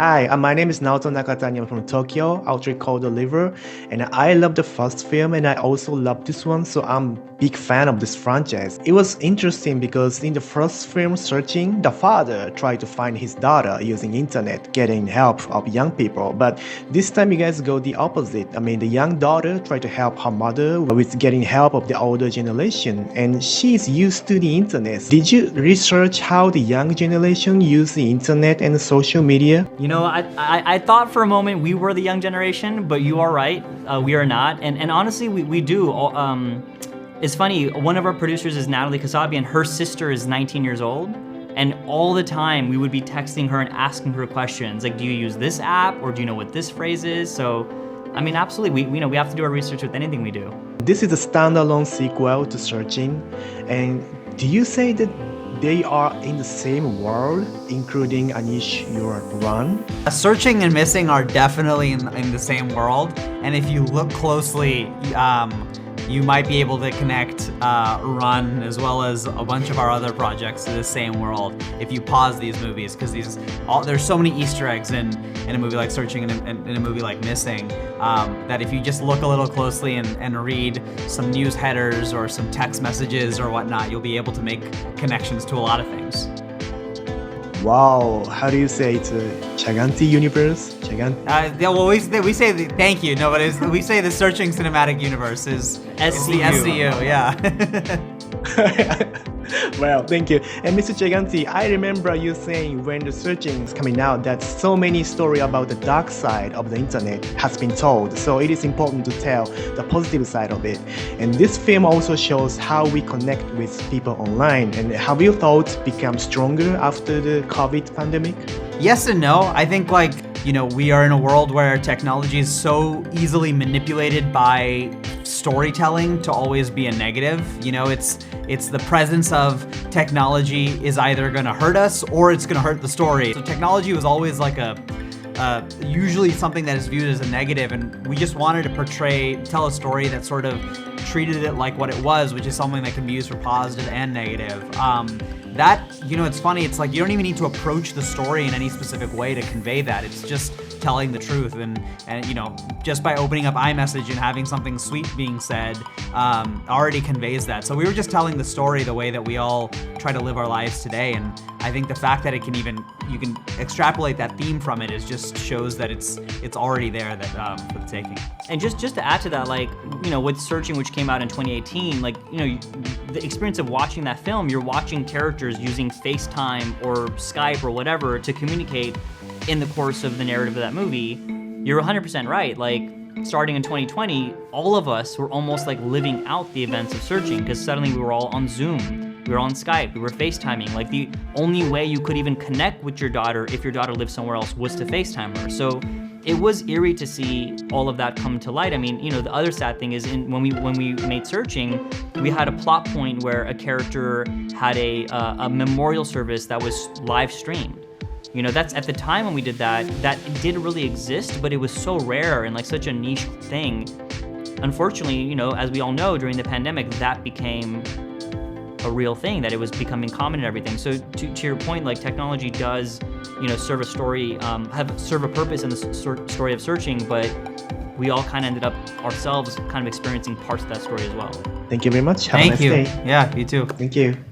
Hi, my name is Naoto Nakatani. I'm from Tokyo, outlet called RIVER, and I love the first film, and I also love this one, so I'm big fan of this franchise. It was interesting because in the first film, Searching, the father tried to find his daughter using internet, getting help of young people. But this time you guys go the opposite. I mean, the young daughter tried to help her mother with getting help of the older generation, and she's used to the internet. Did you research how the young generation use the internet and social media? You know, I thought for a moment we were the young generation, but you are right. We are not. And honestly, we do. It's funny, one of our producers is Natalie Kasabi, and her sister is 19 years old. And all the time we would be texting her and asking her questions. Like, do you use this app, or do you know what this phrase is? So, I mean, absolutely, we have to do our research with anything we do. This is a standalone sequel to Searching. And do you say that they are in the same world, including Anish, your run? Searching and Missing are definitely in the same world. And if you look closely, you might be able to connect Run as well as a bunch of our other projects to the same world if you pause these movies, because there's so many Easter eggs in a movie like Searching and in a movie like Missing that if you just look a little closely and read some news headers or some text messages or whatnot, you'll be able to make connections to a lot of things. Wow, how do you say it? Chaganti universe? Yeah, well, we say thank you. No, but we say the Searching Cinematic Universe is SCU. The SCU, yeah. Well, thank you. And Mr. Chaganti, I remember you saying when the Searching is coming out that so many stories about the dark side of the internet has been told. So it is important to tell the positive side of it. And this film also shows how we connect with people online. And have your thoughts become stronger after the COVID pandemic? Yes and no. I think we are in a world where technology is so easily manipulated by storytelling to always be a negative. It's the presence of technology is either going to hurt us or it's going to hurt the story. So technology was always usually something that is viewed as a negative, and we just wanted to tell a story that sort of treated it like what it was, which is something that can be used for positive and negative. It's funny, it's like you don't even need to approach the story in any specific way to convey that. It's just telling the truth, and just by opening up iMessage and having something sweet being said already conveys that. So we were just telling the story the way that we all try to live our lives today, and I think the fact that you can extrapolate that theme from it just shows that it's already there for the taking. And just to add to that, with Searching, which came out in 2018, the experience of watching that film, you're watching characters using FaceTime or Skype or whatever to communicate in the course of the narrative of that movie. You're 100% right. Starting in 2020, all of us were almost living out the events of Searching, because suddenly we were all on Zoom, we were on Skype, we were FaceTiming. The only way you could even connect with your daughter if your daughter lived somewhere else was to FaceTime her. So it was eerie to see all of that come to light. I mean, the other sad thing is when we made Searching, we had a plot point where a character had a memorial service that was live streamed. That's at the time when we did that did really exist, but it was so rare and such a niche thing. Unfortunately, as we all know, during the pandemic, that became a real thing, that it was becoming common and everything. So to your point, technology does, serve a story, serve a purpose in the story of Searching, but we all kind of ended up ourselves kind of experiencing parts of that story as well. Thank you very much. Have a nice day. Yeah, you too. Thank you.